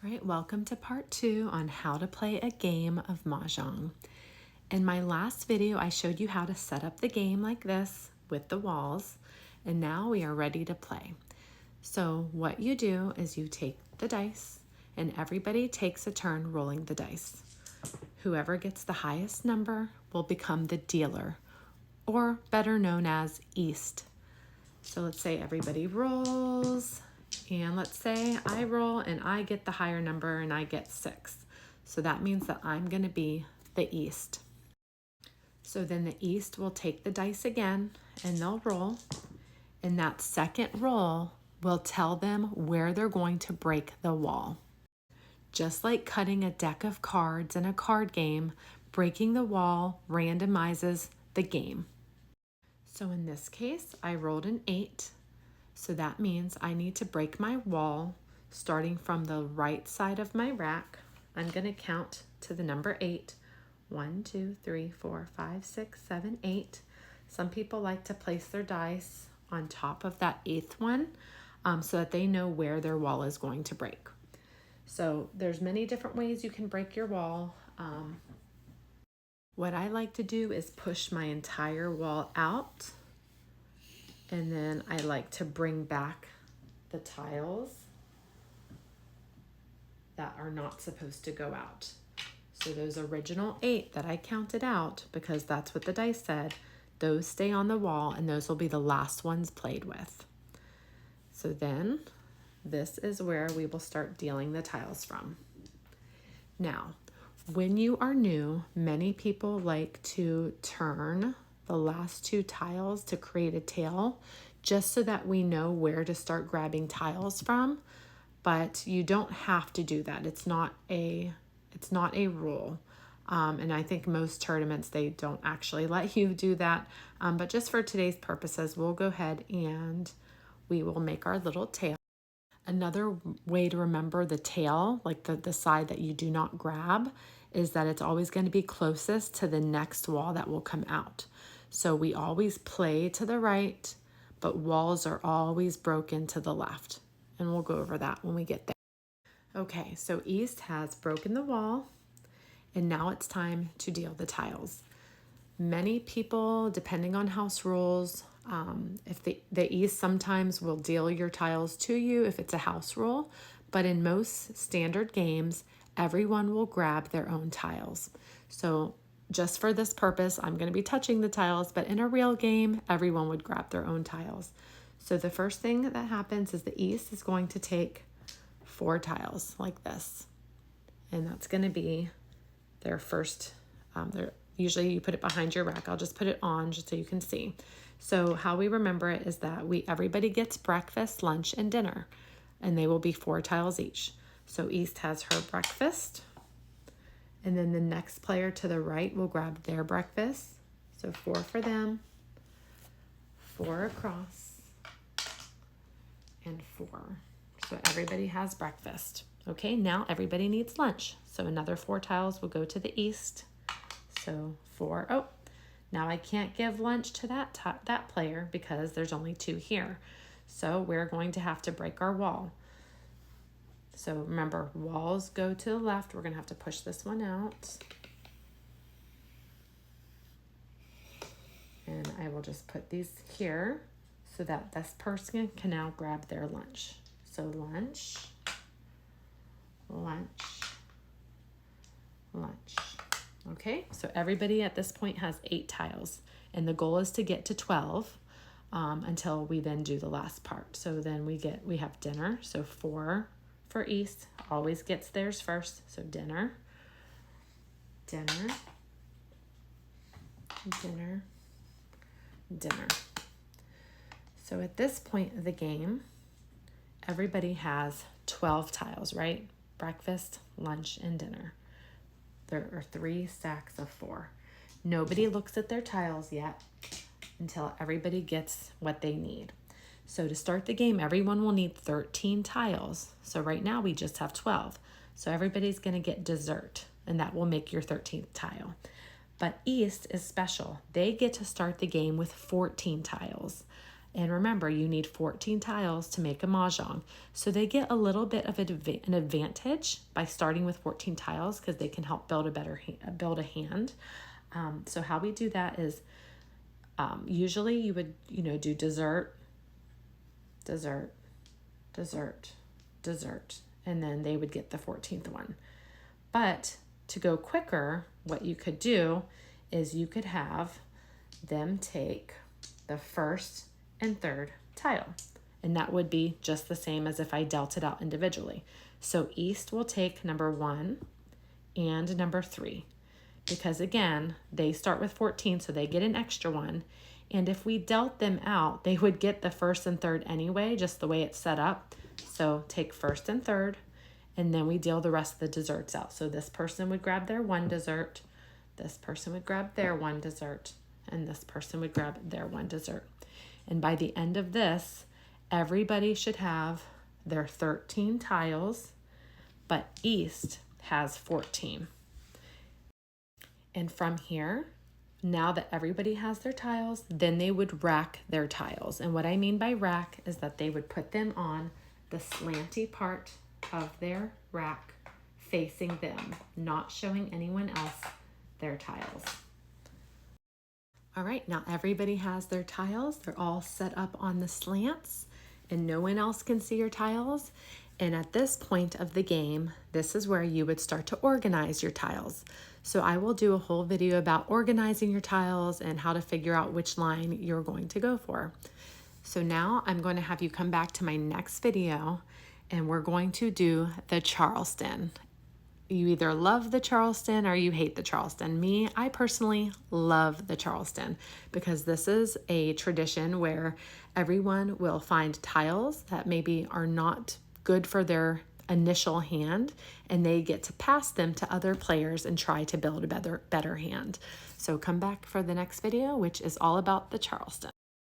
All right, welcome to part 2 on how to play a game of Mahjong. In my last video, I showed you how to set up the game like this with the walls, and now we are ready to play. So what you do is you take the dice, and everybody takes a turn rolling the dice. Whoever gets the highest number will become the dealer, or better known as East. So let's say everybody rolls, and let's say I roll and I get the higher number and I get 6. So that means that I'm going to be the East. So then the East will take the dice again and they'll roll. And that second roll will tell them where they're going to break the wall. Just like cutting a deck of cards in a card game, breaking the wall randomizes the game. So in this case, I rolled an 8. So that means I need to break my wall starting from the right side of my rack. I'm going to count to the number 8. 1, 2, 3, 4, 5, 6, 7, 8. Some people like to place their dice on top of that 8th one so that they know where their wall is going to break. So there's many different ways you can break your wall. What I like to do is push my entire wall out, and then I like to bring back the tiles that are not supposed to go out. So those original 8 that I counted out, because that's what the dice said, those stay on the wall and those will be the last ones played with. So then this is where we will start dealing the tiles from. Now, when you are new, many people like to turn the last 2 tiles to create a tail, just so that we know where to start grabbing tiles from. But you don't have to do that. It's not a rule. And I think most tournaments, they don't actually let you do that. But just for today's purposes, we'll go ahead and we will make our little tail. Another way to remember the tail, like the side that you do not grab, is that it's always going to be closest to the next wall that will come out. So we always play to the right, but walls are always broken to the left. And we'll go over that when we get there. Okay, so East has broken the wall, and now it's time to deal the tiles. Many people, depending on house rules, if the East sometimes will deal your tiles to you if it's a house rule, but in most standard games, everyone will grab their own tiles. So just for this purpose, I'm going to be touching the tiles, but in a real game, everyone would grab their own tiles. So the first thing that happens is the East is going to take 4 tiles like this, and that's going to be their first. Usually you put it behind your rack. I'll just put it on just so you can see. So how we remember it is that everybody gets breakfast, lunch, and dinner, and they will be 4 tiles each. So East has her breakfast, and then the next player to the right will grab their breakfast. So 4 for them, 4 across, and 4. So everybody has breakfast. Okay, now everybody needs lunch. So another 4 tiles will go to the East. So 4. Oh, now I can't give lunch to that player because there's only 2 here. So we're going to have to break our wall. So remember, walls go to the left. We're going to have to push this one out. And I will just put these here so that this person can now grab their lunch. So lunch, lunch, lunch. Okay, so everybody at this point has 8 tiles, and the goal is to get to 12 until we then do the last part. So then we have dinner. So 4 for East, always gets theirs first. So dinner, dinner, dinner, dinner. So at this point of the game, everybody has 12 tiles, right? Breakfast, lunch, and dinner. There are 3 stacks of 4. Nobody looks at their tiles yet until everybody gets what they need. So to start the game, everyone will need 13 tiles. So right now we just have 12. So everybody's going to get dessert, and that will make your 13th tile. But East is special. They get to start the game with 14 tiles. And remember, you need 14 tiles to make a Mah Jongg. So they get a little bit of an advantage by starting with 14 tiles because they can help build a hand. So how we do that is usually you would, do dessert, dessert, dessert, dessert, and then they would get the 14th one. But to go quicker, what you could do is you could have them take the first and third tile, and that would be just the same as if I dealt it out individually. So East will take number 1 and number 3, because again, they start with 14, so they get an extra one. And if we dealt them out, they would get the first and third anyway, just the way it's set up. So take first and third, and then we deal the rest of the desserts out. So this person would grab their 1 dessert, this person would grab their 1 dessert, and this person would grab their 1 dessert. And by the end of this, everybody should have their 13 tiles, but East has 14. And from here, now that everybody has their tiles, then they would rack their tiles. And what I mean by rack is that they would put them on the slanty part of their rack facing them, not showing anyone else their tiles. All right, now everybody has their tiles. They're all set up on the slants and no one else can see your tiles. And at this point of the game, this is where you would start to organize your tiles. So I will do a whole video about organizing your tiles and how to figure out which line you're going to go for. So now I'm going to have you come back to my next video and we're going to do the Charleston. You either love the Charleston or you hate the Charleston. Me, I personally love the Charleston because this is a tradition where everyone will find tiles that maybe are not good for their initial hand and they get to pass them to other players and try to build a better hand. So come back for the next video, which is all about the Charleston.